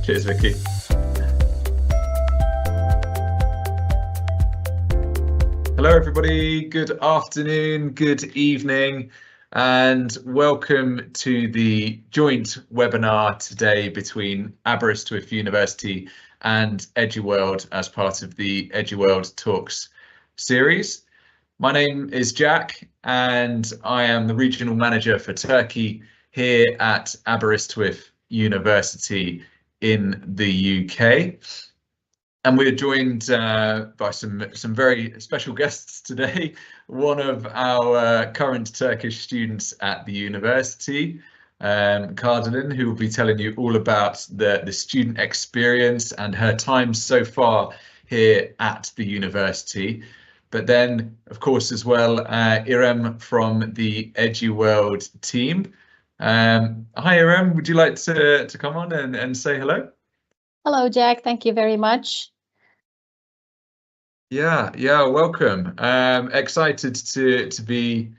Cheers, Vicky. Hello, everybody. Good afternoon, good evening, and welcome to the joint webinar today between Aberystwyth University and EduWorld as part of the EduWorld Talks series. My name is Jack, and I am the Regional Manager for Turkey here at Aberystwyth University in the UK. And we're joined by some very special guests today. One of our current Turkish students at the university, Kardelen, who will be telling you all about the student experience and her time so far here at the university. But then, of course, as well, Irem from the EduWorld team. Hi, Irem, would you like to come on and say hello? Hello, Jack. Thank you very much. Yeah, welcome. Excited to be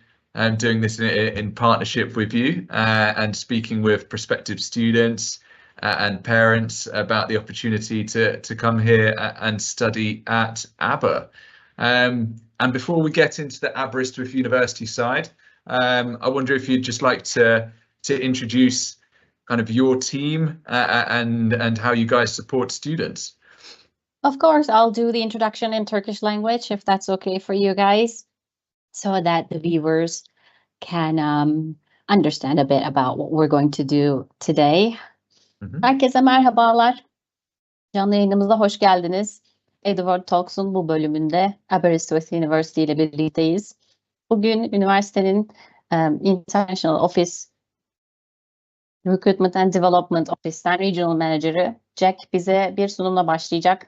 doing this in partnership with you and speaking with prospective students and parents about the opportunity to come here and study at Aber. And before we get into the Aberystwyth University side, I wonder if you'd just like to introduce kind of your team and how you guys support students. Of course, I'll do the introduction in Turkish language, if that's okay for you guys, so that the viewers can understand a bit about what we're going to do today. Herkese merhabalar. Canlı yayınımıza hoş geldiniz. EduWorld Talks'un bu bölümünde Aberystwyth Üniversitesi ile birlikteyiz. Bugün üniversitenin International Office Recruitment and Development Office'ten Regional Manager'ı Jack bize bir sunumla başlayacak.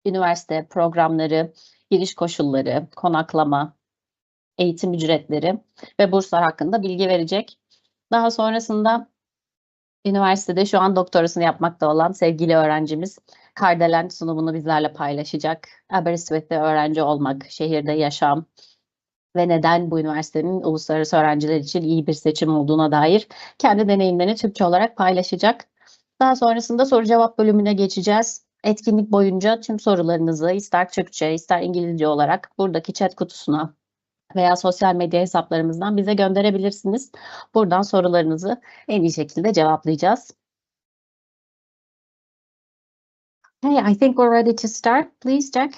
Üniversite programları, giriş koşulları, konaklama, eğitim ücretleri ve burslar hakkında bilgi verecek. Daha sonrasında üniversitede şu an doktorasını yapmakta olan sevgili öğrencimiz Kardelen sunumunu bizlerle paylaşacak. Aberystwyth'te öğrenci olmak, şehirde yaşam ve neden bu üniversitenin uluslararası öğrenciler için iyi bir seçim olduğuna dair kendi deneyimlerini Türkçe olarak paylaşacak. Daha sonrasında soru-cevap bölümüne geçeceğiz. Etkinlik boyunca tüm sorularınızı ister Türkçe ister İngilizce olarak buradaki chat kutusuna veya sosyal medya hesaplarımızdan bize gönderebilirsiniz. Buradan sorularınızı en iyi şekilde cevaplayacağız. Hey, I think we're ready to start. Please, Jack.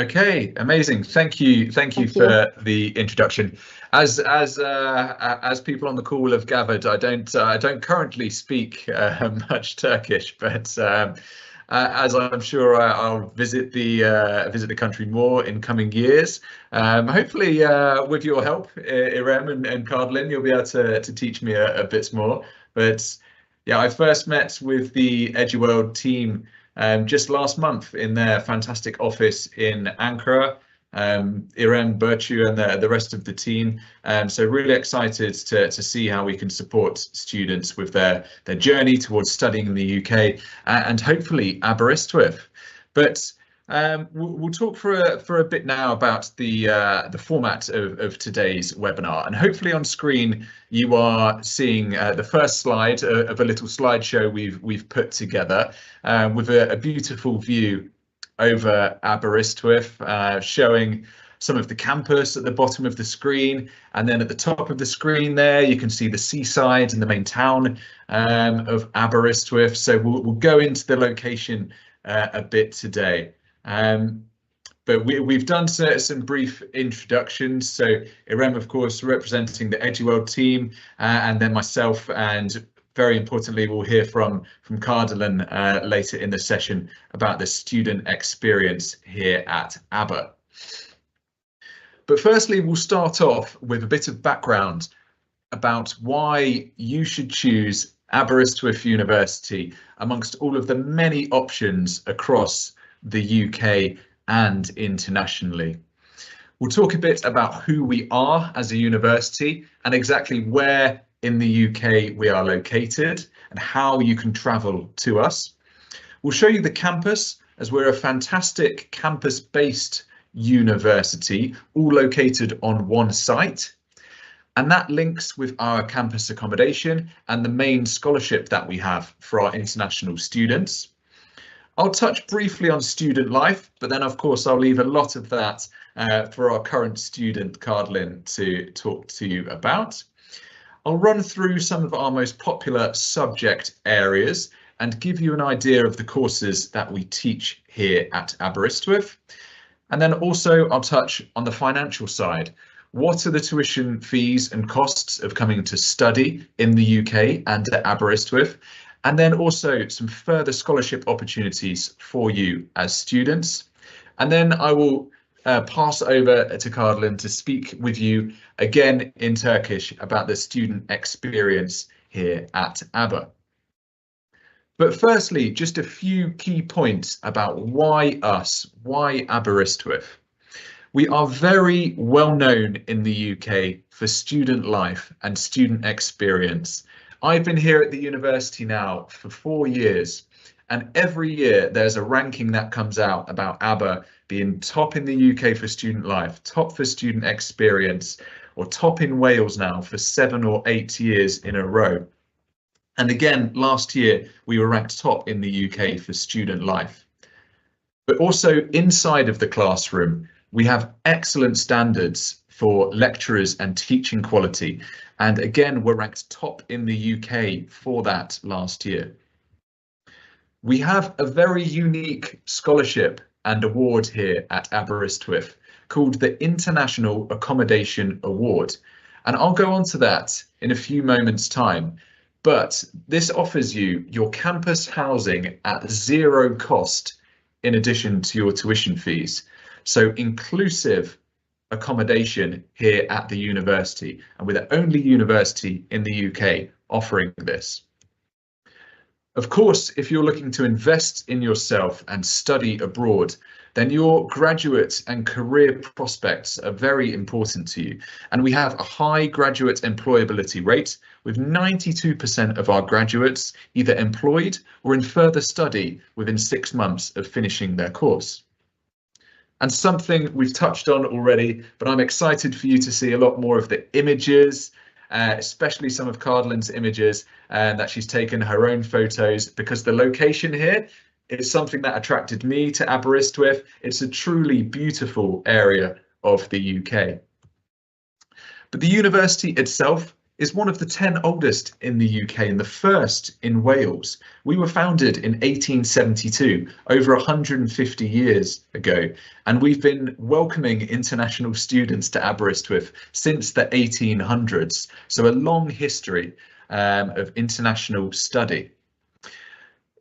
Okay, amazing. Thank you for the introduction. As people on the call have gathered, I don't currently speak much Turkish, but as I'm sure I'll visit the country more in coming years. Hopefully, with your help, Irem and Kardelen, you'll be able to teach me a bit more. But yeah, I first met with the EduWorld team just last month in their fantastic office in Ankara. Irem, Bertu and the rest of the team. So really excited to see how we can support students with their journey towards studying in the UK and hopefully Aberystwyth. But we'll talk for a bit now about the format of today's webinar, and hopefully on screen you are seeing the first slide of a little slideshow we've put together with a beautiful view over Aberystwyth, showing some of the campus at the bottom of the screen, and then at the top of the screen there you can see the seaside and the main town of Aberystwyth. So we'll go into the location a bit today. But we've done some brief introductions. So Irem, of course, representing the EduWorld team, and then myself, and very importantly, we'll hear from Kardelen later in the session about the student experience here at Aber. But firstly, we'll start off with a bit of background about why you should choose Aberystwyth University amongst all of the many options across the UK and internationally. We'll talk a bit about who we are as a university and exactly where in the UK we are located and how you can travel to us. We'll show you the campus, as we're a fantastic campus-based university, all located on one site. And that links with our campus accommodation and the main scholarship that we have for our international students. I'll touch briefly on student life, but then of course I'll leave a lot of that for our current student, Cardlin, to talk to you about. I'll run through some of our most popular subject areas and give you an idea of the courses that we teach here at Aberystwyth. And then also I'll touch on the financial side. What are the tuition fees and costs of coming to study in the UK and at Aberystwyth? And then also some further scholarship opportunities for you as students. And then I will pass over to Cardlin to speak with you again in Turkish about the student experience here at Aber. But firstly, just a few key points about why us, why Aberystwyth. We are very well known in the UK for student life and student experience. I've been here at the university now for 4 years, and every year there's a ranking that comes out about Aber being top in the UK for student life, top for student experience, or top in Wales now for 7 or 8 years in a row. And again, last year we were ranked top in the UK for student life. But also inside of the classroom, we have excellent standards for lecturers and teaching quality. And again, we're ranked top in the UK for that last year. We have a very unique scholarship and award here at Aberystwyth called the International Accommodation Award. And I'll go on to that in a few moments' time. But this offers you your campus housing at 0 cost in addition to your tuition fees. So inclusive accommodation here at the university, and we're the only university in the UK offering this. Of course, if you're looking to invest in yourself and study abroad, then your graduate and career prospects are very important to you. And we have a high graduate employability rate, with 92% of our graduates either employed or in further study within 6 months of finishing their course. And something we've touched on already, but I'm excited for you to see a lot more of the images, especially some of Cardlin's images, and that she's taken her own photos, because the location here is something that attracted me to Aberystwyth. It's a truly beautiful area of the UK. But the university itself is one of the 10 oldest in the UK and the first in Wales. We were founded in 1872, over 150 years ago, and we've been welcoming international students to Aberystwyth since the 1800s, so a long history of international study.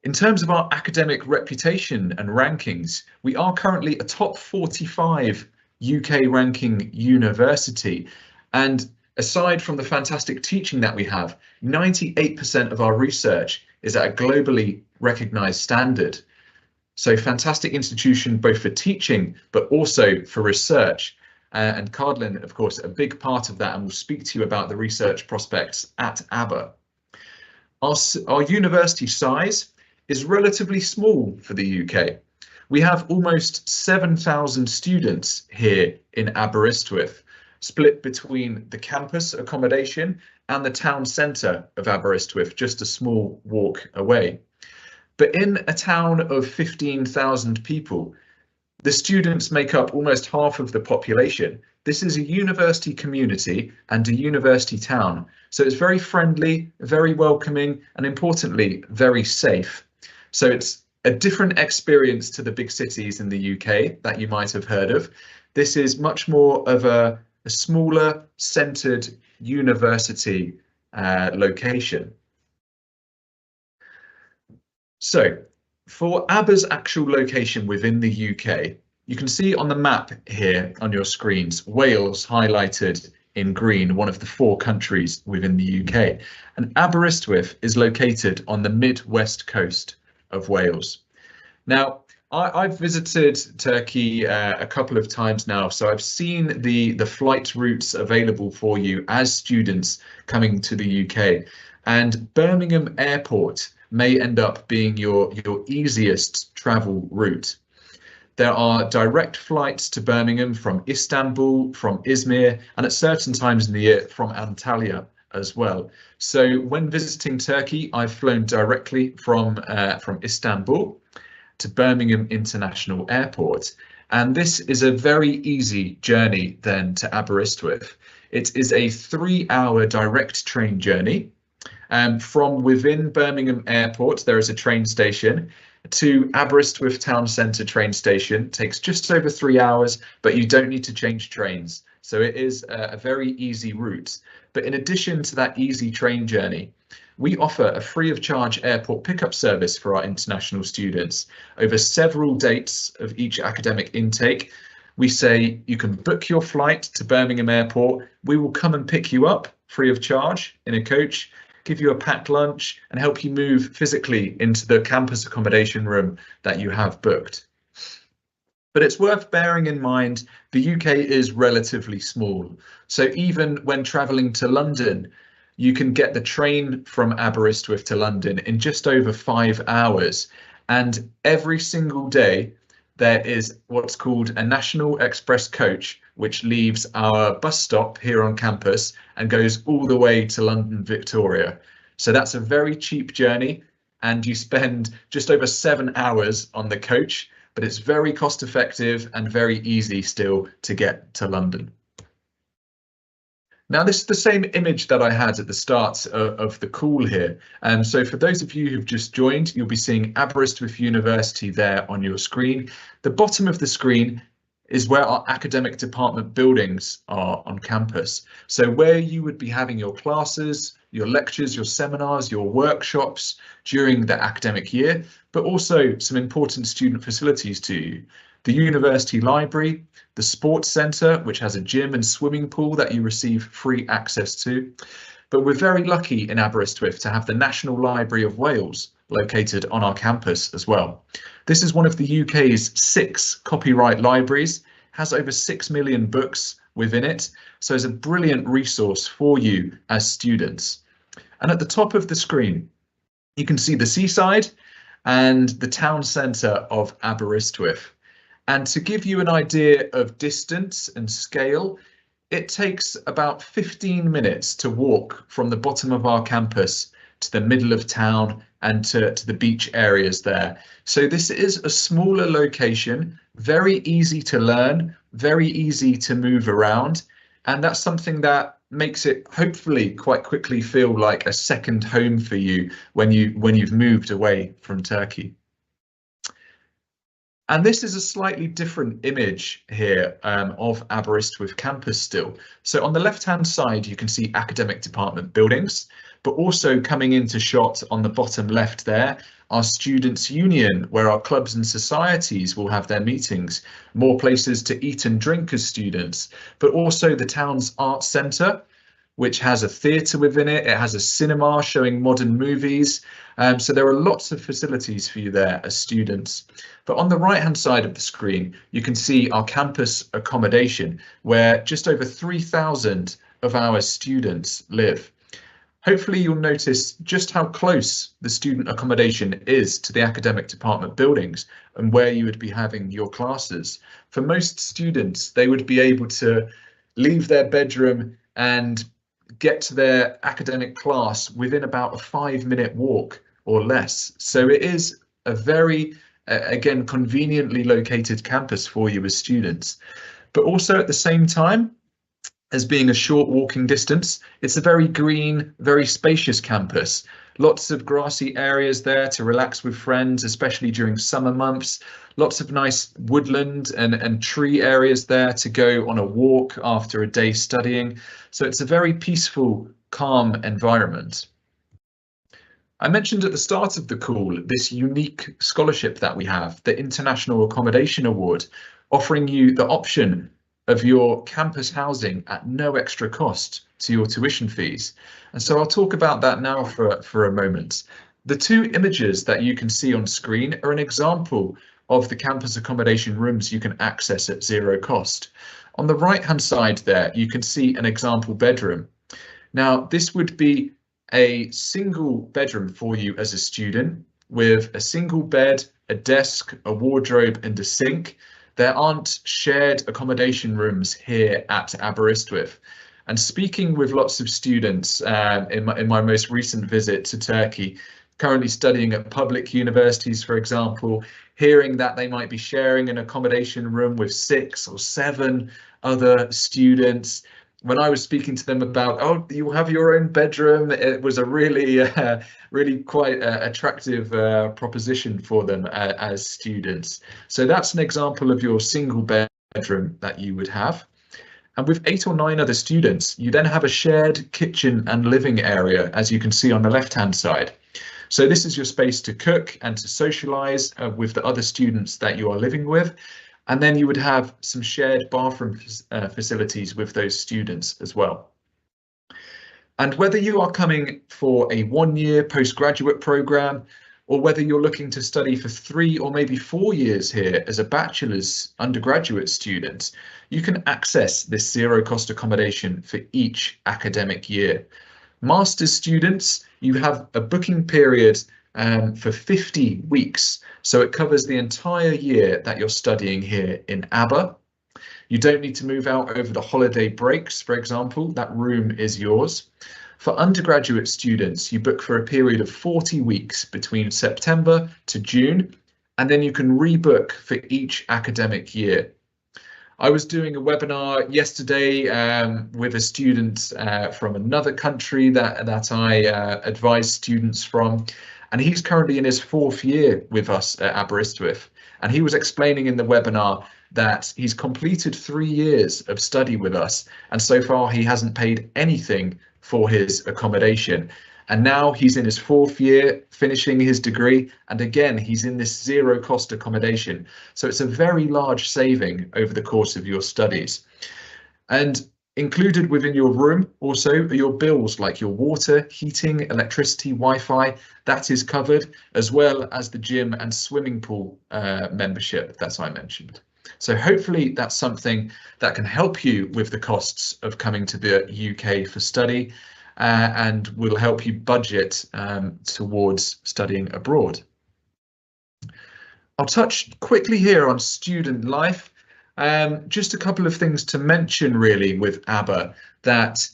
In terms of our academic reputation and rankings, we are currently a top 45 UK ranking university, and aside from the fantastic teaching that we have, 98% of our research is at a globally recognised standard. So fantastic institution both for teaching but also for research. And Cardlin, of course, a big part of that, and we'll speak to you about the research prospects at Aber. Our university size is relatively small for the UK. We have almost 7,000 students here in Aberystwyth, split between the campus accommodation and the town centre of Aberystwyth, just a small walk away. But in a town of 15,000 people, the students make up almost half of the population. This is a university community and a university town, so it's very friendly, very welcoming, and importantly, very safe. So it's a different experience to the big cities in the UK that you might have heard of. This is much more of a smaller, centred university location. So for ABBA's actual location within the UK, you can see on the map here on your screens, Wales highlighted in green, one of the 4 countries within the UK. And Aberystwyth is located on the mid-west coast of Wales. Now, I've visited Turkey a couple of times now, so I've seen the flight routes available for you as students coming to the UK, and Birmingham Airport may end up being your easiest travel route. There are direct flights to Birmingham from Istanbul, from Izmir, and at certain times in the year from Antalya as well. So when visiting Turkey, I've flown directly from Istanbul to Birmingham International Airport. And this is a very easy journey then to Aberystwyth. It is a 3-hour direct train journey. From within Birmingham Airport, there is a train station to Aberystwyth Town Centre train station. It takes just over 3 hours, but you don't need to change trains. So it is a very easy route. But in addition to that easy train journey, we offer a free of charge airport pickup service for our international students over several dates of each academic intake. We say you can book your flight to Birmingham Airport. We will come and pick you up free of charge in a coach, give you a packed lunch and help you move physically into the campus accommodation room that you have booked. But it's worth bearing in mind the UK is relatively small. So even when travelling to London, you can get the train from Aberystwyth to London in just over 5 hours. And every single day, there is what's called a National Express coach, which leaves our bus stop here on campus and goes all the way to London Victoria. So that's a very cheap journey, and you spend just over 7 hours on the coach, but it's very cost effective and very easy still to get to London. Now, this is the same image that I had at the start of the call here. So for those of you who've just joined, you'll be seeing Aberystwyth University there on your screen. The bottom of the screen is where our academic department buildings are on campus. So where you would be having your classes, your lectures, your seminars, your workshops during the academic year, but also some important student facilities to you. The university library, the sports centre, which has a gym and swimming pool that you receive free access to. But we're very lucky in Aberystwyth to have the National Library of Wales located on our campus as well. This is one of the UK's 6 copyright libraries, has over 6 million books within it, so it's a brilliant resource for you as students. And at the top of the screen, you can see the seaside and the town centre of Aberystwyth. And to give you an idea of distance and scale, it takes about 15 minutes to walk from the bottom of our campus to the middle of town and to the beach areas there. So this is a smaller location, very easy to learn, very easy to move around. And that's something that makes it hopefully quite quickly feel like a second home for you when you've moved away from Turkey. And this is a slightly different image here of Aberystwyth campus still. So on the left-hand side, you can see academic department buildings, but also coming into shot on the bottom left there, our students' union, where our clubs and societies will have their meetings, more places to eat and drink as students, but also the town's arts centre, which has a theatre within it. It has a cinema showing modern movies. So there are lots of facilities for you there as students. But on the right-hand side of the screen, you can see our campus accommodation, where just over 3,000 of our students live. Hopefully you'll notice just how close the student accommodation is to the academic department buildings and where you would be having your classes. For most students, they would be able to leave their bedroom and get to their academic class within about a 5-minute walk or less. So it is a very, again, conveniently located campus for you as students. But also at the same time, as being a short walking distance, it's a very green, very spacious campus. Lots of grassy areas there to relax with friends, especially during summer months. Lots of nice woodland and tree areas there to go on a walk after a day studying. So it's a very peaceful, calm environment. I mentioned at the start of the call this unique scholarship that we have, the International Accommodation Award, offering you the option of your campus housing at no extra cost to your tuition fees. And so I'll talk about that now for a moment. The 2 images that you can see on screen are an example of the campus accommodation rooms you can access at 0 cost. On the right-hand side there, you can see an example bedroom. Now, this would be a single bedroom for you as a student with a single bed, a desk, a wardrobe and a sink. There aren't shared accommodation rooms here at Aberystwyth. And speaking with lots of students in my most recent visit to Turkey, currently studying at public universities, for example, hearing that they might be sharing an accommodation room with 6 or 7 other students. When I was speaking to them about, oh, you have your own bedroom, it was a really quite attractive proposition for them as students. So that's an example of your single bedroom that you would have. And with 8 or 9 other students, you then have a shared kitchen and living area, as you can see on the left-hand side. So this is your space to cook and to socialize with the other students that you are living with. And then you would have some shared bathroom facilities with those students as well. And whether you are coming for a 1-year postgraduate program, or whether you're looking to study for 3 or maybe 4 years here as a bachelor's undergraduate student, you can access this zero-cost accommodation for each academic year. Master's students, you have a booking period for 50 weeks. So it covers the entire year that you're studying here in Aber. You don't need to move out over the holiday breaks, for example. That room is yours. For undergraduate students, you book for a period of 40 weeks between September to June, and then you can rebook for each academic year. I was doing a webinar yesterday with a student from another country that I advise students from, and he's currently in his 4th year with us at Aberystwyth. And he was explaining in the webinar that he's completed 3 years of study with us, and so far he hasn't paid anything for his accommodation. And now he's in his 4th year, finishing his degree, and again he's in this zero-cost accommodation. So it's a very large saving over the course of your studies. And included within your room also are your bills like your water, heating, electricity, Wi-Fi. That is covered, as well as the gym and swimming pool membership that I mentioned. So hopefully that's something that can help you with the costs of coming to the UK for study and will help you budget towards studying abroad. I'll touch quickly here on student life. Just a couple of things to mention really with Aber, that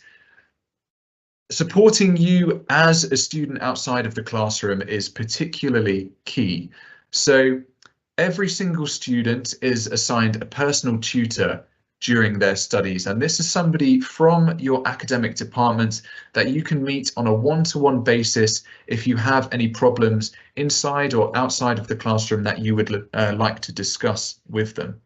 supporting you as a student outside of the classroom is particularly key. So every single student is assigned a personal tutor during their studies, and this is somebody from your academic department that you can meet on a one-to-one basis if you have any problems inside or outside of the classroom that you would like to discuss with them.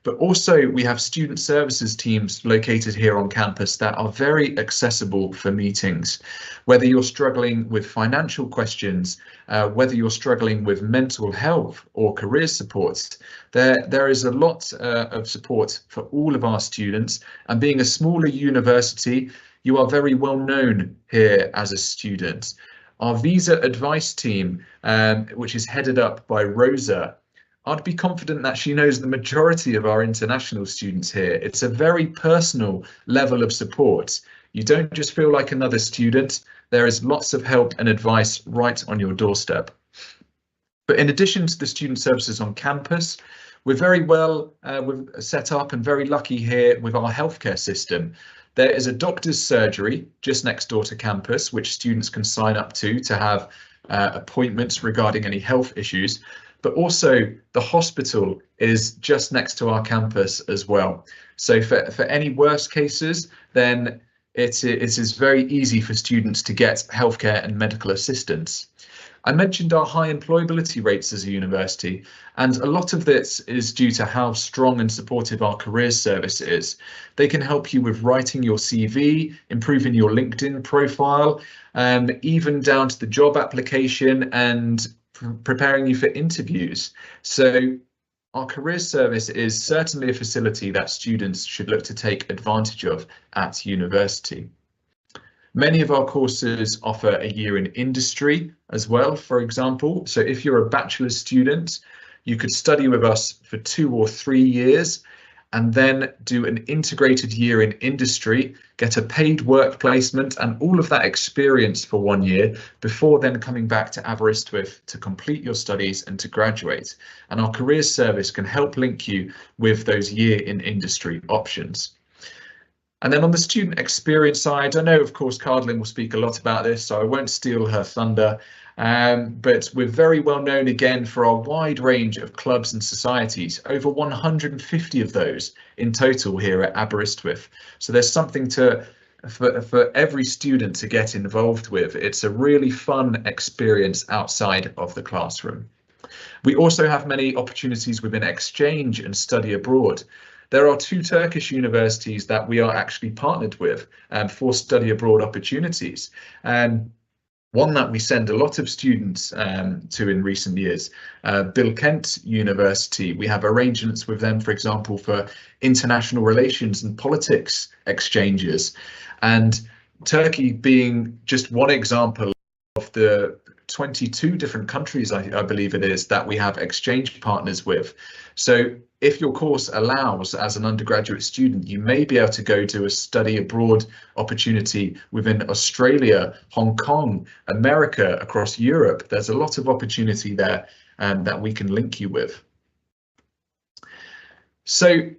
But also we have student services teams located here on campus that are very accessible for meetings. Whether you're struggling with financial questions, whether you're struggling with mental health or career support, there is a lot of support for all of our students. And being a smaller university, you are very well known here as a student. Our visa advice team, which is headed up by Rosa, I'd be confident that she knows the majority of our international students here. It's a very personal level of support. You don't just feel like another student. There is lots of help and advice right on your doorstep. But in addition to the student services on campus, we're very well set up and very lucky here with our healthcare system. There is a doctor's surgery just next door to campus, which students can sign up to have appointments regarding any health issues. But also the hospital is just next to our campus as well. So for any worst cases, then it is very easy for students to get healthcare and medical assistance. I mentioned our high employability rates as a university, and a lot of this is due to how strong and supportive our careers service is. They can help you with writing your CV, improving your LinkedIn profile, even down to the job application and preparing you for interviews. So our careers service is certainly a facility that students should look to take advantage of at university. Many of our courses offer a year in industry as well, for example. So if you're a bachelor's student, you could study with us for 2 or 3 years, and then do an integrated year in industry, get a paid work placement and all of that experience for 1 year before then coming back to Aberystwyth to complete your studies and to graduate. And our careers service can help link you with those year in industry options. And then on the student experience side, I know, of course, Cardlin will speak a lot about this, so I won't steal her thunder. But we're very well known again for our wide range of clubs and societies, over 150 of those in total here at Aberystwyth. So there's something for every student to get involved with. It's a really fun experience outside of the classroom. We also have many opportunities within exchange and study abroad. There are 2 Turkish universities that we are actually partnered with for study abroad opportunities. One that we send a lot of students to in recent years, Bilkent University. We have arrangements with them, for example, for international relations and politics exchanges. And Turkey being just one example of the 22 different countries, I believe it is, that we have exchange partners with. So if your course allows, as an undergraduate student, you may be able to go to a study abroad opportunity within Australia, Hong Kong, America, across Europe. There's a lot of opportunity there that we can link you with. So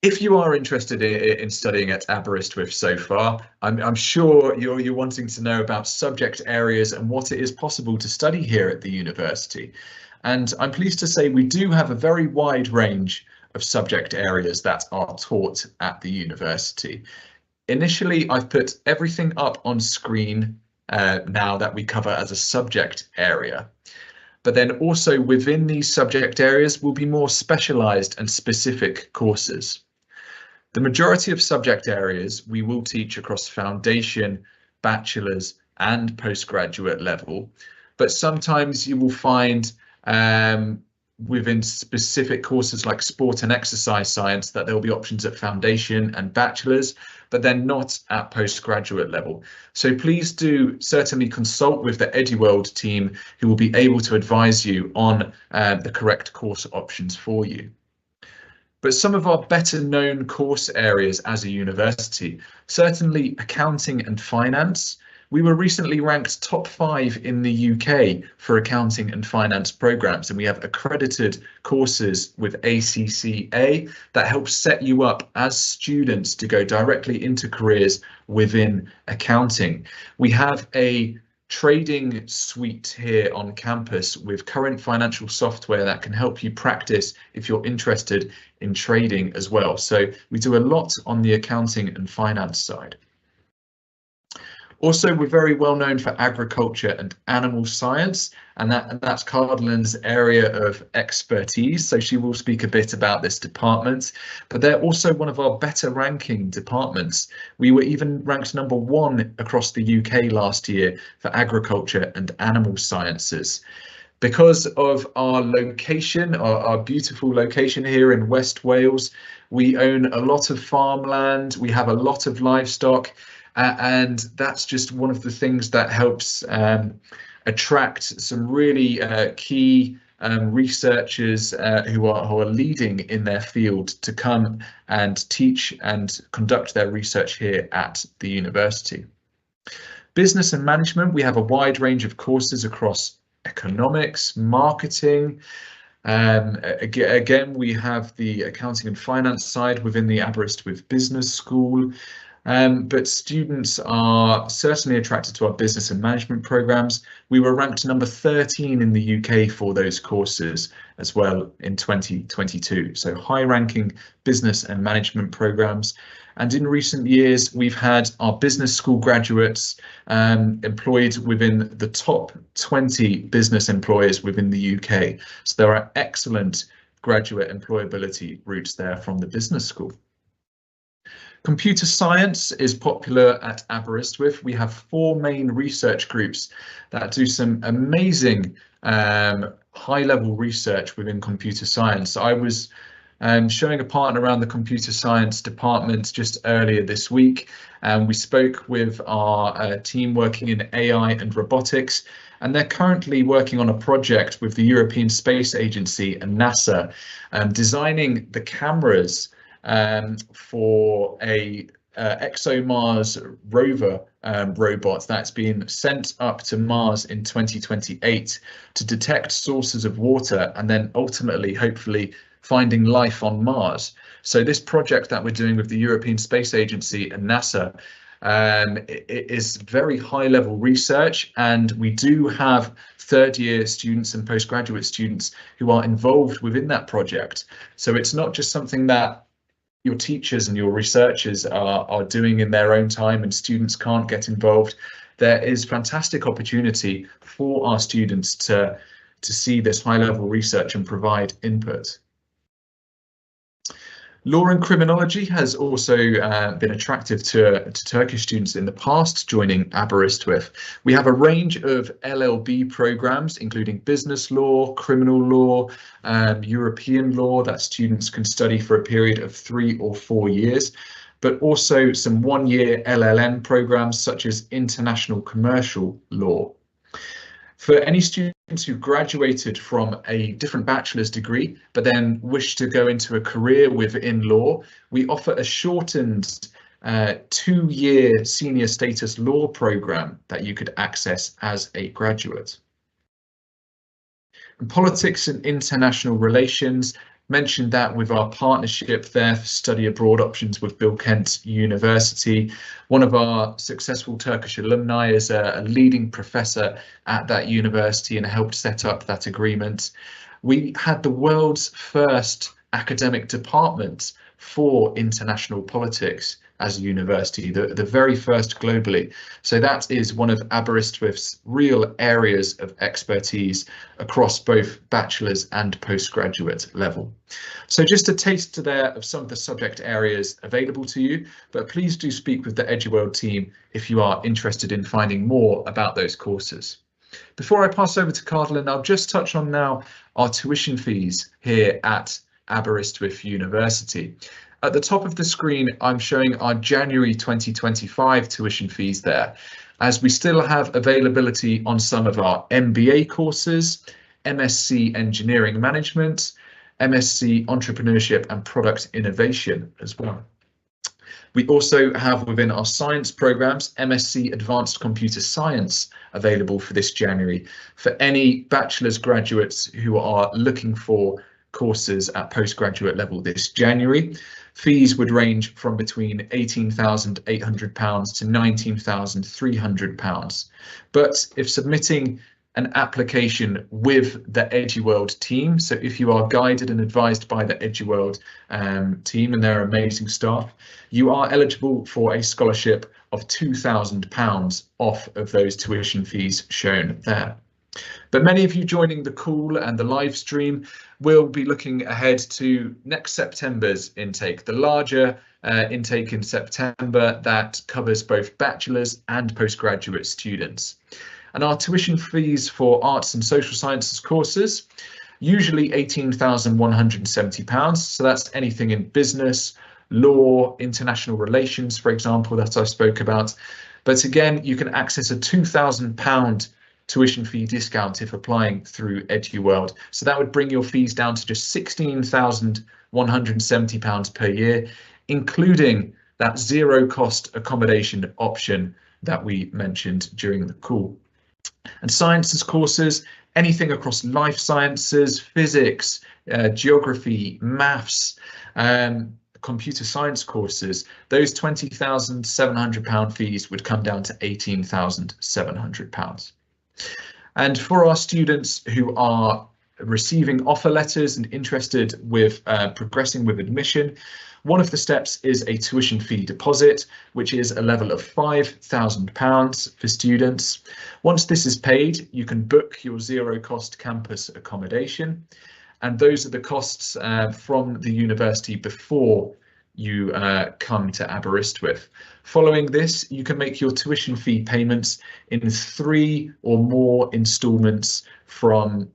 if you are interested in studying at Aberystwyth so far, I'm sure you're wanting to know about subject areas and what it is possible to study here at the university. And I'm pleased to say we do have a very wide range of subject areas that are taught at the university. Initially, I've put everything up on screen now that we cover as a subject area. But then also within these subject areas will be more specialised and specific courses. The majority of subject areas we will teach across foundation, bachelor's and postgraduate level, but sometimes you will find within specific courses like sport and exercise science that there will be options at foundation and bachelor's, but then not at postgraduate level. So please do certainly consult with the EduWorld team, who will be able to advise you on the correct course options for you. But some of our better known course areas as a university, certainly accounting and finance. We were recently ranked top 5 in the UK for accounting and finance programs, and we have accredited courses with ACCA that help set you up as students to go directly into careers within accounting. We have a trading suite here on campus with current financial software that can help you practice if you're interested in trading as well. So we do a lot on the accounting and finance side. Also, we're very well known for agriculture and animal science, and that's Cardlin's area of expertise. So she will speak a bit about this department, but they're also one of our better ranking departments. We were even ranked number 1 across the UK last year for agriculture and animal sciences. Because of our location, our beautiful location here in West Wales, we own a lot of farmland, we have a lot of livestock, and that's just one of the things that helps attract some really key researchers who are leading in their field to come and teach and conduct their research here at the university. Business and management, we have a wide range of courses across economics, marketing. Again, we have the accounting and finance side within the Aberystwyth Business School. But students are certainly attracted to our business and management programs. We were ranked number 13 in the UK for those courses as well in 2022. So high-ranking business and management programs. And in recent years, we've had our business school graduates employed within the top 20 business employers within the UK. So there are excellent graduate employability routes there from the business school. Computer science is popular at Aberystwyth. We have 4 main research groups that do some amazing high-level research within computer science. I was showing a partner around the computer science department just earlier this week, and we spoke with our team working in AI and robotics, and they're currently working on a project with the European Space Agency and NASA, designing the cameras for a ExoMars rover robot that's been sent up to Mars in 2028 to detect sources of water and then ultimately, hopefully, finding life on Mars. So this project that we're doing with the European Space Agency and NASA it is very high-level research, and we do have third-year students and postgraduate students who are involved within that project. So it's not just something that your teachers and your researchers are doing in their own time and students can't get involved. There is fantastic opportunity for our students to see this high-level research and provide input. Law and criminology has also been attractive to Turkish students in the past, joining Aberystwyth. We have a range of LLB programs, including business law, criminal law, European law that students can study for a period of 3 or 4 years, but also some one-year LLM programs such as international commercial law. For any students who graduated from a different bachelor's degree, but then wish to go into a career within law, we offer a shortened 2-year senior status law program that you could access as a graduate. And politics and international relations, mentioned that with our partnership there for study abroad options with Bilkent University. One of our successful Turkish alumni is a leading professor at that university and helped set up that agreement. We had the world's first academic department for international politics as a university, the very first globally. So that is one of Aberystwyth's real areas of expertise across both bachelor's and postgraduate level. So just a taste there of some of the subject areas available to you, but please do speak with the EduWorld team if you are interested in finding more about those courses. Before I pass over to Cardlin, I'll just touch on now our tuition fees here at Aberystwyth University. At the top of the screen, I'm showing our January 2025 tuition fees there, as we still have availability on some of our MBA courses, MSc Engineering Management, MSc Entrepreneurship and Product Innovation as well. We also have within our science programs, MSc Advanced Computer Science available for this January for any bachelor's graduates who are looking for courses at postgraduate level this January. Fees would range from between £18,800 to £19,300. But if submitting an application with the EduWorld team, so if you are guided and advised by the EduWorld team and their amazing staff, you are eligible for a scholarship of £2,000 off of those tuition fees shown there. But many of you joining the call and the live stream will be looking ahead to next September's intake, the larger intake in September that covers both bachelor's and postgraduate students. And our tuition fees for arts and social sciences courses, usually £18,170. So that's anything in business, law, international relations, for example, that I spoke about. But again, you can access a £2,000 tuition fee discount if applying through EduWorld. So that would bring your fees down to just £16,170 per year, including that zero cost accommodation option that we mentioned during the call. And sciences courses, anything across life sciences, physics, geography, maths, computer science courses, those £20,700 fees would come down to £18,700. And for our students who are receiving offer letters and interested with progressing with admission, one of the steps is a tuition fee deposit, which is a level of £5,000 for students. Once this is paid, you can book your zero cost campus accommodation. And those are the costs from the university before you come to Aberystwyth. Following this, you can make your tuition fee payments in 3 or more instalments from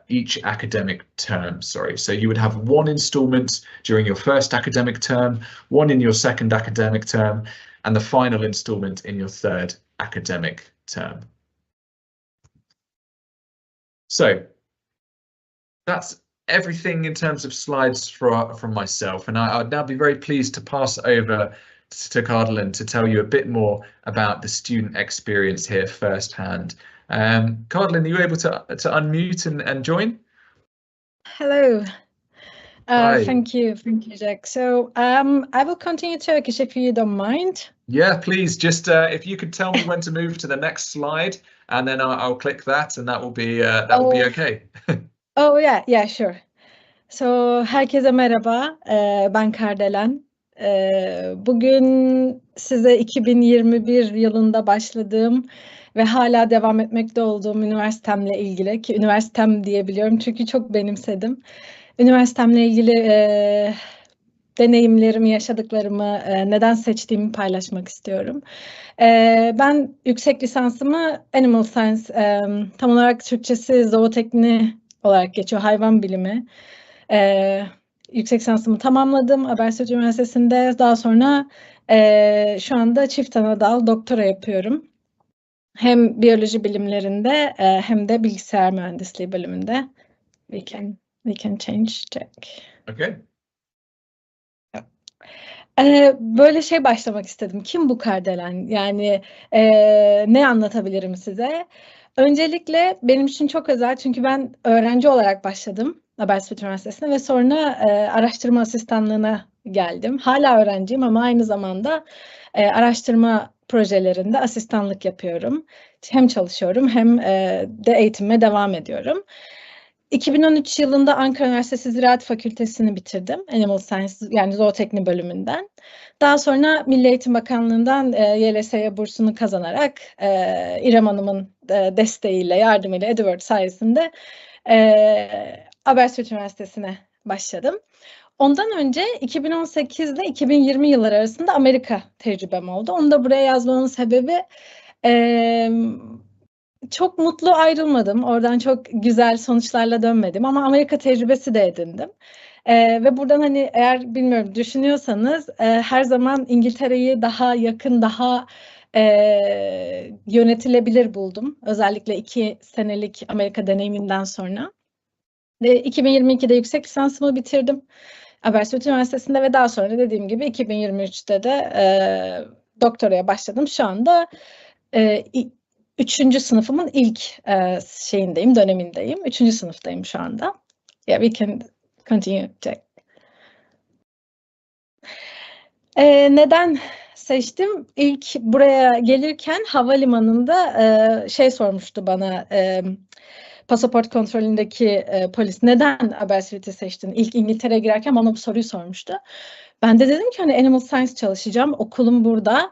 each academic term. So you would have 1 instalment during your first academic term, 1 in your second academic term, and the final instalment in your third academic term. So that's everything in terms of slides from myself, and I'd now be very pleased to pass over to Kardelin to tell you a bit more about the student experience here firsthand. Kardelin, are you able to unmute and join? Hello. Thank you, Jack. So I will continue Turkish if you don't mind. Yeah, please. Just if you could tell me when to move to the next slide, and then I'll click that, and that will be okay. Oh yeah, sure. So herkese merhaba. Ben Kardelen. Bugün size 2021 yılında başladığım ve hala devam etmekte olduğum üniversitemle ilgili, ki üniversitem diyebiliyorum çünkü çok benimsedim. Üniversitemle ilgili deneyimlerimi, yaşadıklarımı, neden seçtiğimi paylaşmak istiyorum. Ben yüksek lisansımı Animal Science, tam olarak Türkçesi zootekni olarak geçiyor, hayvan bilimi. Yüksek lisansımı tamamladım Aberystwyth Üniversitesi'nde. Daha sonra şu anda çift ana dal doktora yapıyorum. Hem biyoloji bilimlerinde hem de bilgisayar mühendisliği bölümünde. We can change, Jack. Okay. Böyle başlamak istedim. Kim bu Kardelen? Yani ne anlatabilirim size? Öncelikle benim için çok özel çünkü ben öğrenci olarak başladım Aberystwyth Üniversitesi'ne ve sonra araştırma asistanlığına geldim. Hala öğrenciyim ama aynı zamanda araştırma projelerinde asistanlık yapıyorum. Hem çalışıyorum hem de eğitimime devam ediyorum. 2013 yılında Ankara Üniversitesi Ziraat Fakültesini bitirdim. Animal Science yani zootekni bölümünden. Daha sonra Milli Eğitim Bakanlığı'ndan YLS'ye bursunu kazanarak İrem Hanım'ın desteğiyle, yardımıyla, Edward sayesinde Aberystwyth Üniversitesi'ne başladım. Ondan önce 2018 ile 2020 yılları arasında Amerika tecrübem oldu. Onu da buraya yazmamın sebebi çok mutlu ayrılmadım. Oradan çok güzel sonuçlarla dönmedim ama Amerika tecrübesi de edindim. Ve buradan hani eğer bilmiyorum düşünüyorsanız her zaman İngiltere'yi daha yakın, daha yönetilebilir buldum. Özellikle 2 senelik Amerika deneyiminden sonra. 2022'de yüksek lisansımı bitirdim Aberystwyth Üniversitesi'nde ve daha sonra dediğim gibi 2023'te de doktoraya başladım. Şu anda 3. sınıfımın ilk dönemindeyim. 3. sınıftayım şu anda. Yeah, we can continue, Jack. Neden seçtim? İlk buraya gelirken havalimanında sormuştu bana, pasaport kontrolündeki polis, neden Aberystwyth'i seçtin? İlk İngiltere'ye girerken bana bu soruyu sormuştu. Ben de dedim ki hani Animal Science çalışacağım, okulum burada.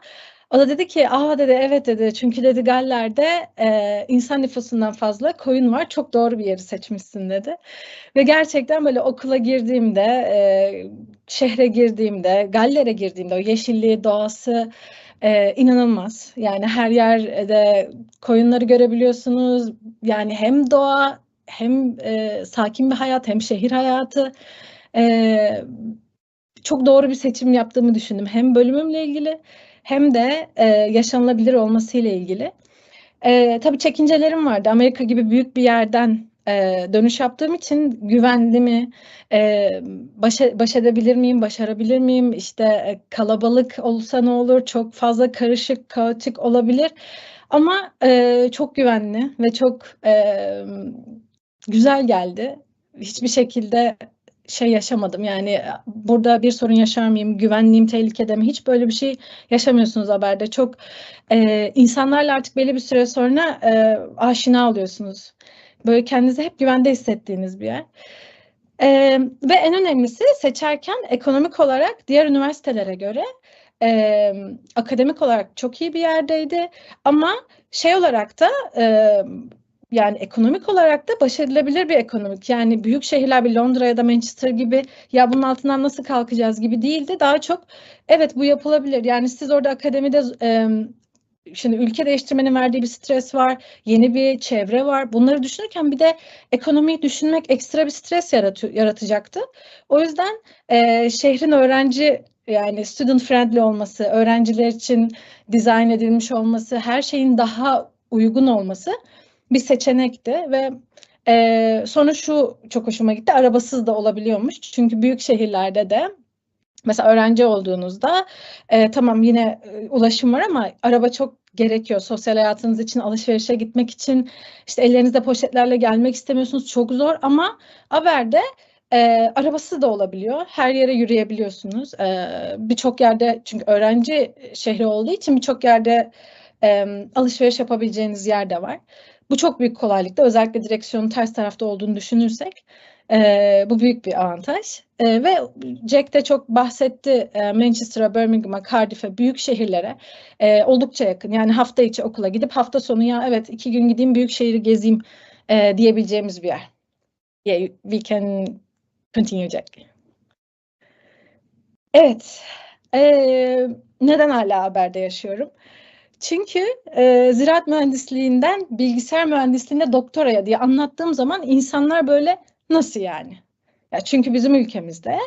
O da dedi ki, dedi evet dedi, çünkü dedi Galler'de insan nüfusundan fazla koyun var, çok doğru bir yeri seçmişsin dedi. Ve gerçekten böyle okula girdiğimde, şehre girdiğimde, Galler'e girdiğimde o yeşilliği, doğası inanılmaz. Yani her yerde koyunları görebiliyorsunuz. Yani hem doğa hem sakin bir hayat hem şehir hayatı. Çok doğru bir seçim yaptığımı düşündüm. Hem bölümümle ilgili hem de yaşanılabilir olmasıyla ilgili. Tabii çekincelerim vardı. Amerika gibi büyük bir yerden dönüş yaptığım için güvenli mi, baş edebilir miyim, başarabilir miyim, işte kalabalık olsa ne olur, çok fazla karışık, kaotik olabilir. Ama çok güvenli ve çok güzel geldi. Hiçbir şekilde yaşamadım. Yani burada bir sorun yaşar mıyım, güvenliğim tehlikede mi? Hiç böyle bir şey yaşamıyorsunuz haberde. Çok insanlarla artık belli bir süre sonra aşina oluyorsunuz. Böyle kendinizi hep güvende hissettiğiniz bir yer. Ve en önemlisi seçerken ekonomik olarak diğer üniversitelere göre akademik olarak çok iyi bir yerdeydi. Ama olarak da yani ekonomik olarak da başarılabilir bir ekonomik. Yani büyük şehirler bir Londra ya da Manchester gibi ya bunun altından nasıl kalkacağız gibi değildi. Daha çok evet bu yapılabilir. Yani siz orada akademide şimdi ülke değiştirmenin verdiği bir stres var. Yeni bir çevre var. Bunları düşünürken bir de ekonomiyi düşünmek ekstra bir stres yaratacaktı. O yüzden şehrin öğrenci yani student friendly olması, öğrenciler için dizayn edilmiş olması, her şeyin daha uygun olması bir seçenekti ve Sonra şu çok hoşuma gitti, arabasız da olabiliyormuş. Çünkü büyük şehirlerde de mesela öğrenci olduğunuzda tamam yine ulaşım var ama araba çok gerekiyor. Sosyal hayatınız için, alışverişe gitmek için, işte ellerinizde poşetlerle gelmek istemiyorsunuz. Çok zor ama Aber'de arabasız da olabiliyor. Her yere yürüyebiliyorsunuz. Birçok yerde, çünkü öğrenci şehri olduğu için birçok yerde alışveriş yapabileceğiniz yer de var. Bu çok büyük kolaylıkta. Özellikle direksiyonun ters tarafta olduğunu düşünürsek bu büyük bir avantaj. Ve Jack de çok bahsetti, Manchester'a, Birmingham'a, Cardiff'e, büyük şehirlere oldukça yakın. Yani hafta içi okula gidip hafta sonu ya evet 2 gün gideyim büyük şehri gezeyim diyebileceğimiz bir yer. Yeah, we can continue, Jack. Evet. Neden hala Haber'de yaşıyorum? Çünkü ziraat mühendisliğinden bilgisayar mühendisliğine doktoraya diye anlattığım zaman insanlar böyle nasıl yani? Ya çünkü bizim ülkemizde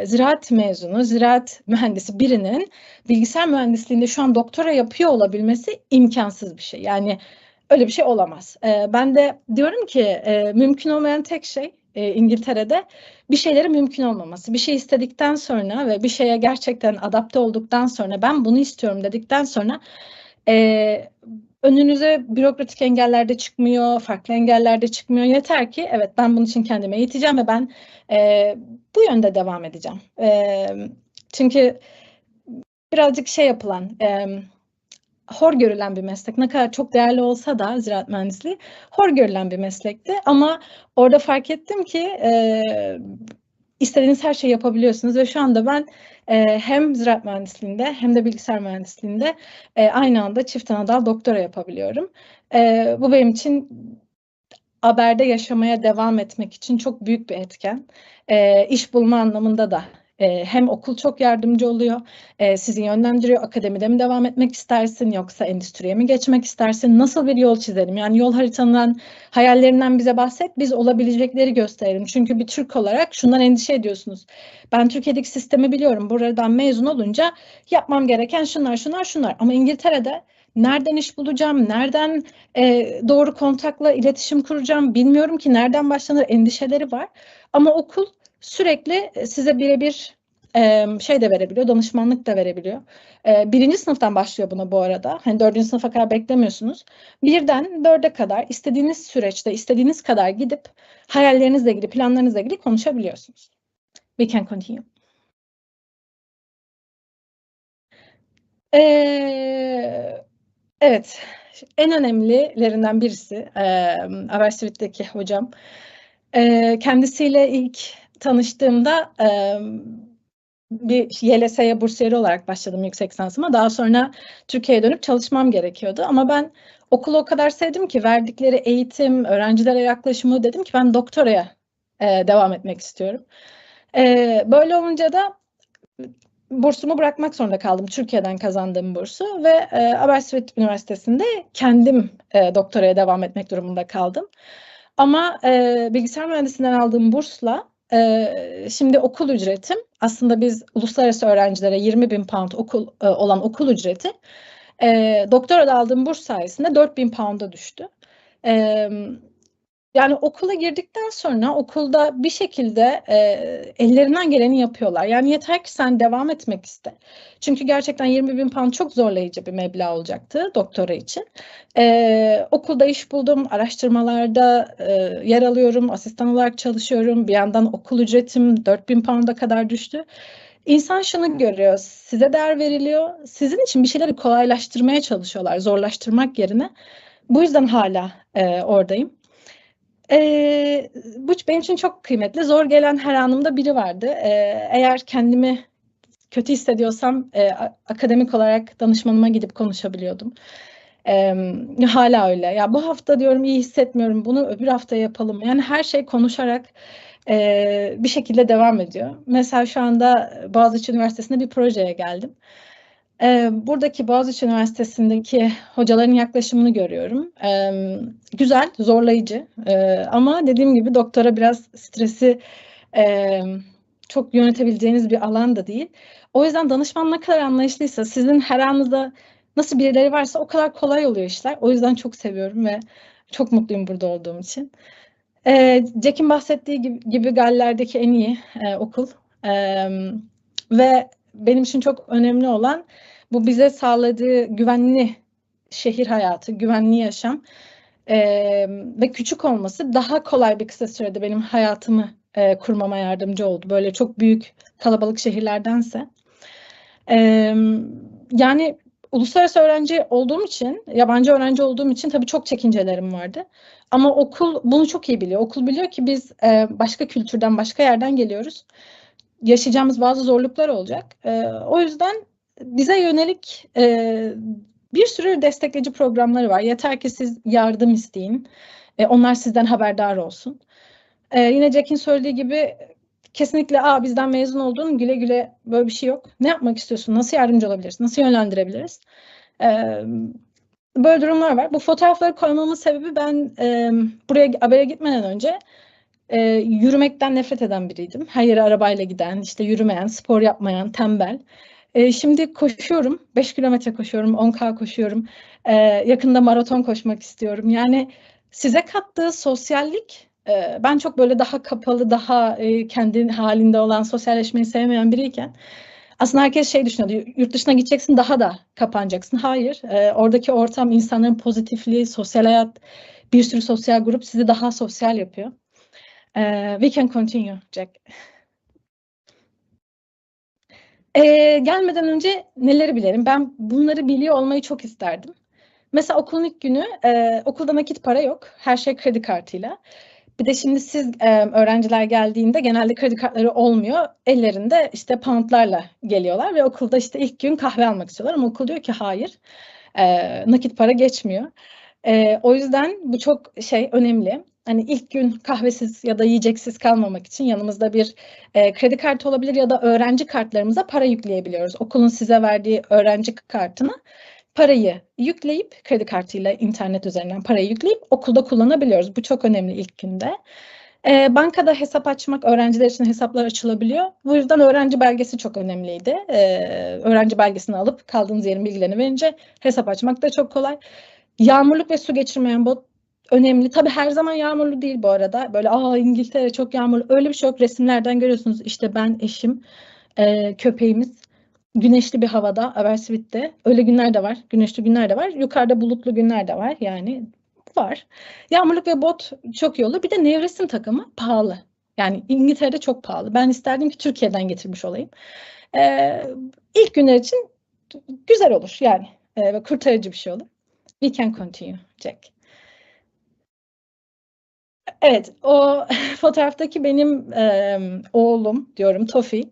ziraat mezunu, ziraat mühendisi birinin bilgisayar mühendisliğinde şu an doktora yapıyor olabilmesi imkansız bir şey. Yani öyle bir şey olamaz. Ben de diyorum ki mümkün olmayan tek şey İngiltere'de bir şeylerin mümkün olmaması. Bir şey istedikten sonra ve bir şeye gerçekten adapte olduktan sonra ben bunu istiyorum dedikten sonra önünüze bürokratik engeller de çıkmıyor, farklı engeller de çıkmıyor. Yeter ki evet ben bunun için kendimi eğiteceğim ve ben bu yönde devam edeceğim. Çünkü birazcık şey yapılan, hor görülen bir meslek. Ne kadar çok değerli olsa da ziraat mühendisliği hor görülen bir meslekti. Ama orada fark ettim ki istediğiniz her şeyi yapabiliyorsunuz ve şu anda ben hem ziraat mühendisliğinde hem de bilgisayar mühendisliğinde aynı anda çift anadal doktora yapabiliyorum. Bu benim için Aber'de yaşamaya devam etmek için çok büyük bir etken. İş bulma anlamında da hem okul çok yardımcı oluyor, sizi yönlendiriyor. Akademide mi devam etmek istersin yoksa endüstriye mi geçmek istersin? Nasıl bir yol çizelim? Yani yol haritandan, hayallerinden bize bahset, biz olabilecekleri gösterelim. Çünkü bir Türk olarak şundan endişe ediyorsunuz. Ben Türkiye'deki sistemi biliyorum. Buradan mezun olunca yapmam gereken şunlar. Ama İngiltere'de nereden iş bulacağım, nereden doğru kontakla iletişim kuracağım, bilmiyorum ki nereden başlanır endişeleri var. Ama okul sürekli size birebir şey de verebiliyor, danışmanlık da verebiliyor. 1. sınıftan başlıyor buna bu arada. Hani 4. sınıfa kadar beklemiyorsunuz. 1'den 4'e kadar istediğiniz süreçte, istediğiniz kadar gidip hayallerinizle ilgili, planlarınızla ilgili konuşabiliyorsunuz. We can continue. Evet, en önemlilerinden birisi Aberystwyth'teki hocam. Kendisiyle ilk tanıştığımda bir YLS'ye bursiyeri olarak başladım yüksek lisansıma. Daha sonra Türkiye'ye dönüp çalışmam gerekiyordu. Ama ben okulu o kadar sevdim ki verdikleri eğitim, öğrencilere yaklaşımı dedim ki ben doktoraya devam etmek istiyorum. Böyle olunca da bursumu bırakmak zorunda kaldım. Türkiye'den kazandığım bursu ve Aberystwyth Üniversitesi'nde kendim doktoraya devam etmek durumunda kaldım. Ama bilgisayar mühendisliğinden aldığım bursla şimdi okul ücretim, aslında biz uluslararası öğrencilere 20.000 pound olan okul ücreti doktorada aldığım burs sayesinde 4.000 pound'a düştü. Yani okula girdikten sonra okulda bir şekilde ellerinden geleni yapıyorlar. Yani yeter ki sen devam etmek iste. Çünkü gerçekten 20.000 pound çok zorlayıcı bir meblağ olacaktı doktora için. Okulda iş buldum, araştırmalarda yer alıyorum, asistan olarak çalışıyorum. Bir yandan okul ücretim 4.000 pound'a kadar düştü. İnsan şunu görüyor, size değer veriliyor. Sizin için bir şeyleri kolaylaştırmaya çalışıyorlar, zorlaştırmak yerine. Bu yüzden hala oradayım. Bu benim için çok kıymetli. Zor gelen her anımda biri vardı. Eğer kendimi kötü hissediyorsam akademik olarak danışmanıma gidip konuşabiliyordum. Hala öyle. Ya bu hafta diyorum iyi hissetmiyorum. Bunu öbür hafta yapalım. Yani her şey konuşarak bir şekilde devam ediyor. Mesela şu anda Boğaziçi Üniversitesi'nde bir projeye geldim. Buradaki Boğaziçi Üniversitesi'ndeki hocaların yaklaşımını görüyorum. Güzel, zorlayıcı ama dediğim gibi doktora biraz stresi çok yönetebileceğiniz bir alan da değil. O yüzden danışman ne kadar anlayışlıysa, sizin her anınızda nasıl birileri varsa o kadar kolay oluyor işler. O yüzden çok seviyorum ve Çok mutluyum burada olduğum için. Jack'in bahsettiği gibi Galler'deki en iyi okul. Ve benim için çok önemli olan bu bize sağladığı güvenli şehir hayatı, güvenli yaşam ve küçük olması daha kolay bir kısa sürede benim hayatımı kurmama yardımcı oldu. Böyle çok büyük kalabalık şehirlerdense. Yani uluslararası öğrenci olduğum için, yabancı öğrenci olduğum için tabii çok çekincelerim vardı. Ama okul bunu çok iyi biliyor. Okul biliyor ki biz başka kültürden, başka yerden geliyoruz. Yaşayacağımız bazı zorluklar olacak. O yüzden bize yönelik bir sürü destekleyici programları var. Yeter ki siz yardım isteyin. Onlar sizden haberdar olsun. Yine Jack'in söylediği gibi kesinlikle bizden mezun oldun, güle güle, böyle bir şey yok. Ne yapmak istiyorsun? Nasıl yardımcı olabiliriz? Nasıl yönlendirebiliriz? Böyle durumlar var. Bu fotoğrafları koymamın sebebi ben buraya habere gitmeden önce yürümekten nefret eden biriydim. Her yere arabayla giden, işte yürümeyen, spor yapmayan, tembel. Şimdi koşuyorum. 5 kilometre koşuyorum, 10K koşuyorum. Yakında maraton koşmak istiyorum. Yani size kattığı sosyallik, ben çok böyle daha kapalı, daha kendi halinde olan, sosyalleşmeyi sevmeyen biriyken aslında herkes şey düşünüyordu, yurt dışına gideceksin, daha da kapanacaksın. Hayır, oradaki ortam, insanların pozitifliği, sosyal hayat, bir sürü sosyal grup sizi daha sosyal yapıyor. We can continue, Jack. Gelmeden önce neleri bilerim? Ben bunları biliyor olmayı çok isterdim. Mesela okulun ilk günü okulda nakit para yok. Her şey kredi kartıyla. Bir de şimdi siz öğrenciler geldiğinde genelde kredi kartları olmuyor. Ellerinde işte poundlarla geliyorlar ve okulda işte ilk gün kahve almak istiyorlar. Ama okul diyor ki hayır, nakit para geçmiyor. O yüzden bu çok önemli. Hani ilk gün kahvesiz ya da yiyeceksiz kalmamak için yanımızda bir kredi kartı olabilir ya da öğrenci kartlarımıza para yükleyebiliyoruz. Okulun size verdiği öğrenci kartına parayı yükleyip, kredi kartıyla internet üzerinden parayı yükleyip okulda kullanabiliyoruz. Bu çok önemli ilk günde. Bankada hesap açmak, öğrenciler için hesaplar açılabiliyor. Bu yüzden öğrenci belgesi çok önemliydi. Öğrenci belgesini alıp kaldığınız yerin bilgilerini verince hesap açmak da çok kolay. Yağmurluk ve su geçirmeyen bot önemli. Tabii her zaman yağmurlu değil bu arada. Böyle İngiltere çok yağmurlu. Öyle bir şey yok. Resimlerden görüyorsunuz. İşte ben, eşim, köpeğimiz. Güneşli bir havada, Aberystwyth'te. Öyle günler de var. Güneşli günler de var. Yukarıda bulutlu günler de var. Yani var. Yağmurluk ve bot çok iyi olur. Bir de nevresim takımı pahalı. Yani İngiltere'de çok pahalı. Ben isterdim ki Türkiye'den getirmiş olayım. İlk günler için güzel olur yani. Kurtarıcı bir şey olur. We can continue, Jack. Evet, o fotoğraftaki benim oğlum diyorum, Tofi.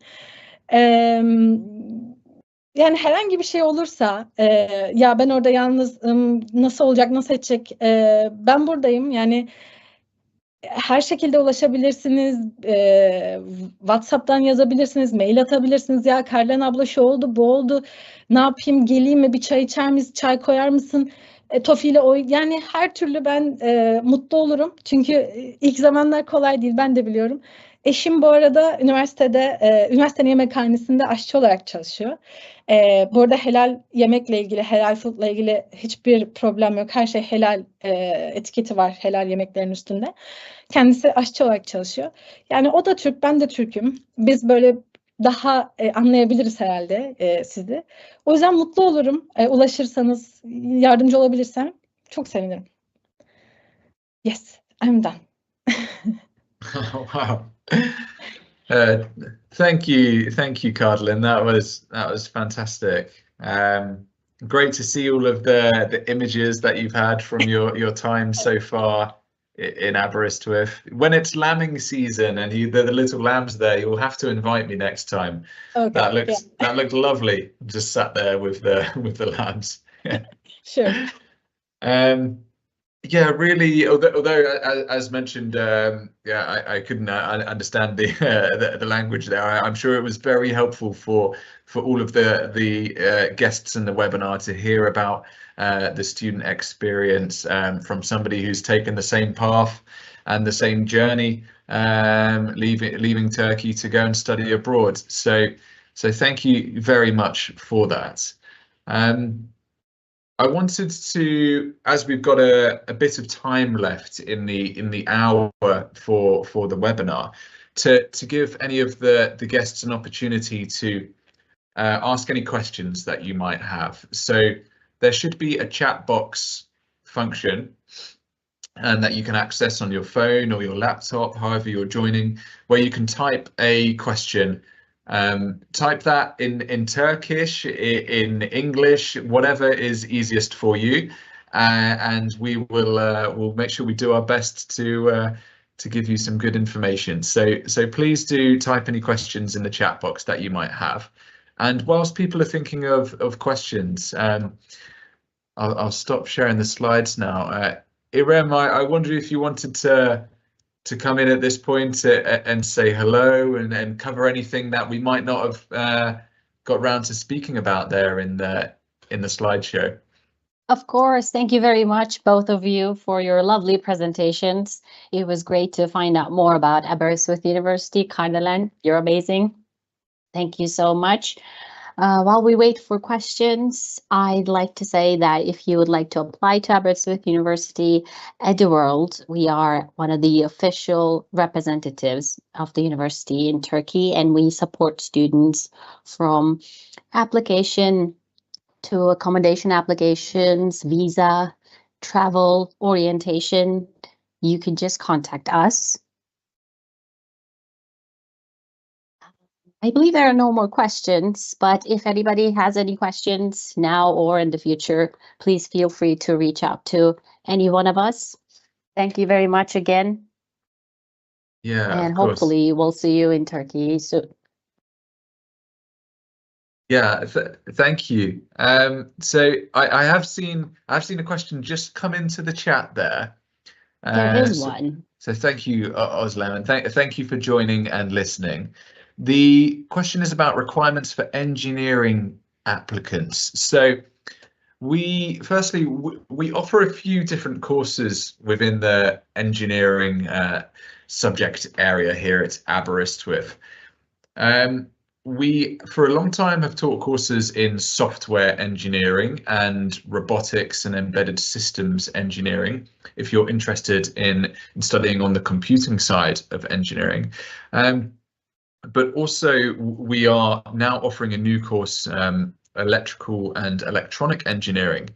Yani herhangi bir şey olursa, ya ben orada yalnızım, nasıl olacak, nasıl edecek, ben buradayım. Yani her şekilde ulaşabilirsiniz, WhatsApp'tan yazabilirsiniz, mail atabilirsiniz. Ya Karlen abla şu oldu, bu oldu, ne yapayım, geleyim mi, bir çay içer misin, çay koyar mısın? Tofi ile yani her türlü ben mutlu olurum. Çünkü ilk zamanlar kolay değil, ben de biliyorum. Eşim bu arada üniversitenin yemekhanesinde aşçı olarak çalışıyor. Bu arada helal yemekle ilgili, helal food'la ilgili hiçbir problem yok. Her şey helal etiketi var helal yemeklerin üstünde. Kendisi aşçı olarak çalışıyor. Yani o da Türk, ben de Türk'üm. Biz böyle daha anlayabiliriz herhalde sizi. O yüzden mutlu olurum. Ulaşırsanız, yardımcı olabilirsem çok sevinirim. Yes, I'm done. Wow. Thank you, Cardlin. That was fantastic. Great to see all of the images that you've had from your time so far in Aberystwyth. When it's lambing season and the little lambs there, you'll have to invite me next time. Okay, that looked lovely. Just sat there with the lambs. Sure. Yeah, really. Although as mentioned, I couldn't understand the language there. I'm sure it was very helpful for all of the guests in the webinar to hear about the student experience from somebody who's taken the same path and the same journey, leaving Turkey to go and study abroad. So thank you very much for that. I wanted to, as we've got a bit of time left in the hour for the webinar, to give any of the guests an opportunity to ask any questions that you might have. So there should be a chat box function and that you can access on your phone or your laptop, however you're joining, where you can type a question. Type that in Turkish, in English, whatever is easiest for you, and we will we'll make sure we do our best to give you some good information. So please do type any questions in the chat box that you might have. And whilst people are thinking of questions, I'll stop sharing the slides now. Irem, I wonder if you wanted to come in at this point and say hello and cover anything that we might not have got round to speaking about there in the slideshow. Of course. Thank you very much, both of you, for your lovely presentations. It was great to find out more about Aberystwyth University. Kardelen, you're amazing. Thank you so much. While we wait for questions, I'd like to say that if you would like to apply to Aberystwyth University EduWorld, we are one of the official representatives of the university in Turkey, and we support students from application to accommodation applications, visa, travel, orientation. You can just contact us. I believe there are no more questions, but if anybody has any questions now or in the future, please feel free to reach out to any one of us. Thank you very much again. Yeah, and hopefully we'll see you in Turkey soon. Yeah, thank you. So I have seen a question just come into the chat there. There is one. So thank you, Özlem, and thank you for joining and listening. The question is about requirements for engineering applicants. So we offer a few different courses within the engineering subject area here at Aberystwyth. We, for a long time, have taught courses in software engineering and robotics and embedded systems engineering, if you're interested in studying on the computing side of engineering. But also, we are now offering a new course, electrical and electronic engineering,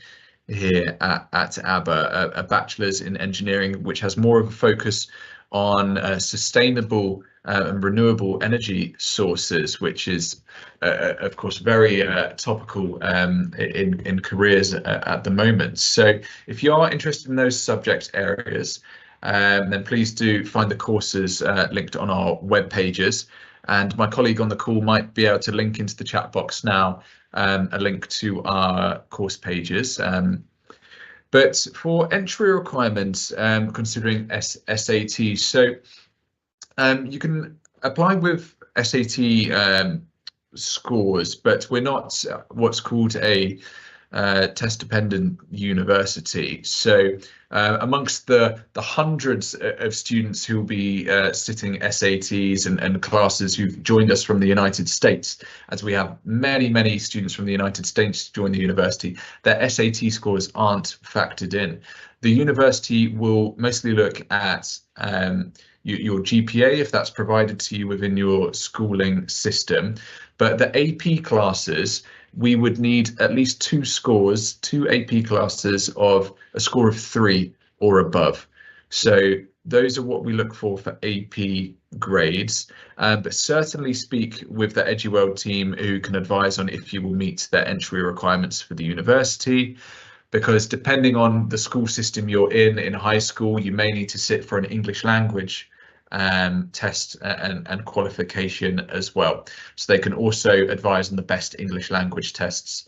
here at Aber, a bachelor's in engineering, which has more of a focus on sustainable and renewable energy sources, which is, of course, very topical in careers at the moment. So if you are interested in those subject areas, then please do find the courses linked on our web pages. And my colleague on the call might be able to link into the chat box now a link to our course pages. But for entry requirements, considering SAT, so you can apply with SAT scores, but we're not what's called a test-dependent university. So amongst the hundreds of students who will be sitting SATs and classes who've joined us from the United States, as we have many students from the United States join the university, their SAT scores aren't factored in. The university will mostly look at your GPA, if that's provided to you within your schooling system, but the AP classes, we would need at least two AP classes of a score of 3 or above. So those are what we look for AP grades, but certainly speak with the EduWorld team who can advise on if you will meet their entry requirements for the university, because depending on the school system you're in high school, you may need to sit for an English language test and qualification as well. So they can also advise on the best English language tests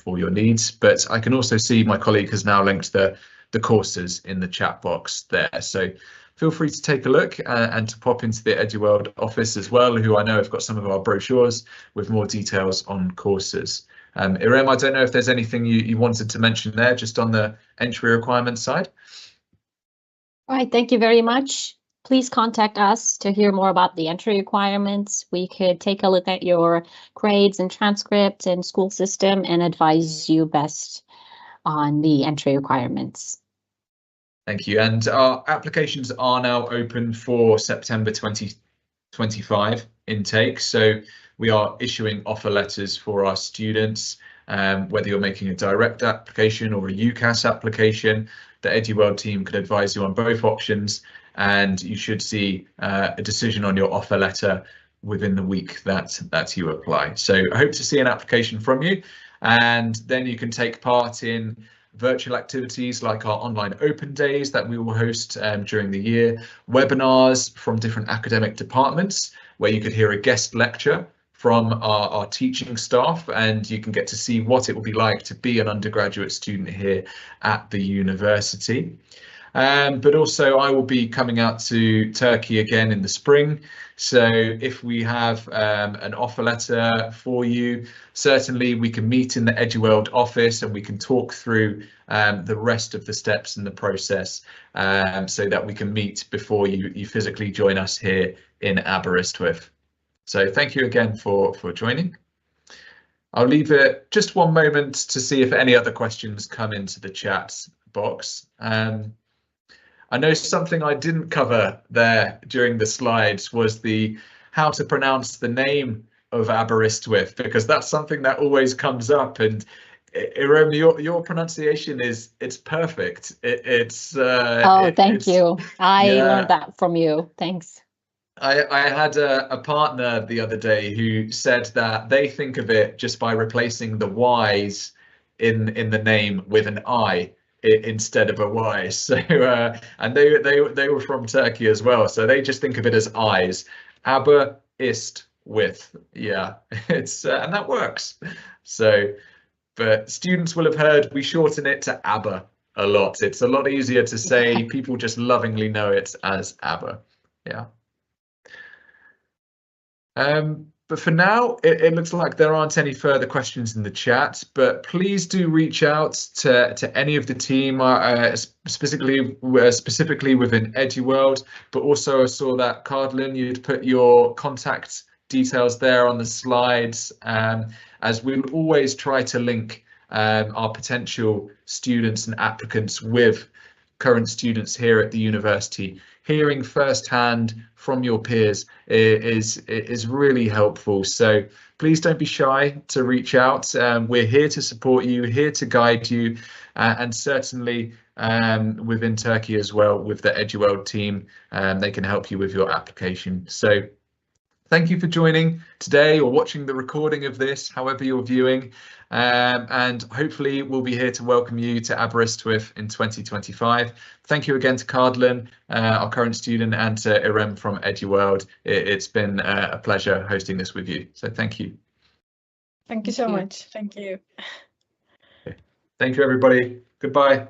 for your needs. But I can also see my colleague has now linked the courses in the chat box there. So feel free to take a look and to pop into the EduWorld office as well, who I know have got some of our brochures with more details on courses. Irem, I don't know if there's anything you wanted to mention there, just on the entry requirements side. All right, thank you very much. Please contact us to hear more about the entry requirements. We could take a look at your grades and transcripts and school system and advise you best on the entry requirements. Thank you. And our applications are now open for September 2025 intake. So we are issuing offer letters for our students, whether you're making a direct application or a UCAS application. The EduWorld team can advise you on both options, and you should see a decision on your offer letter within the week that you apply. So I hope to see an application from you, and then you can take part in virtual activities like our online open days that we will host during the year, webinars from different academic departments where you could hear a guest lecture from our teaching staff, and you can get to see what it will be like to be an undergraduate student here at the university. But also I will be coming out to Turkey again in the spring. So if we have an offer letter for you, certainly we can meet in the EduWorld office and we can talk through the rest of the steps in the process, so that we can meet before you physically join us here in Aberystwyth. So thank you again for joining. I'll leave it just one moment to see if any other questions come into the chat box. I know something I didn't cover there during the slides was how to pronounce the name of Aberystwyth, because that's something that always comes up, and Irem, your pronunciation it's perfect. Thank you. I learned that from you. Thanks. I had a partner the other day who said that they think of it just by replacing the Y's in the name with an I instead of a Y. So and they were from Turkey as well, so they just think of it as I's. Aberystwyth, yeah, it's and that works. So, but students will have heard we shorten it to Aber a lot. It's a lot easier to say. People just lovingly know it as Aber. Yeah. But for now, it looks like there aren't any further questions in the chat, but please do reach out to any of the team, specifically within EduWorld. But also I saw that, Cardlin, you'd put your contact details there on the slides, as we'll always try to link our potential students and applicants with current students here at the university. Hearing firsthand from your peers is really helpful. So please don't be shy to reach out. We're here to support you, here to guide you, and certainly within Turkey as well with the EduWorld team, they can help you with your application. So thank you for joining today or watching the recording of this, however you're viewing, and hopefully we'll be here to welcome you to Aberystwyth in 2025. Thank you again to Cardlin, our current student, and to Irem from EduWorld. It's been a pleasure hosting this with you, so thank you. Thank you so much. Thank you. Thank you, everybody. Goodbye.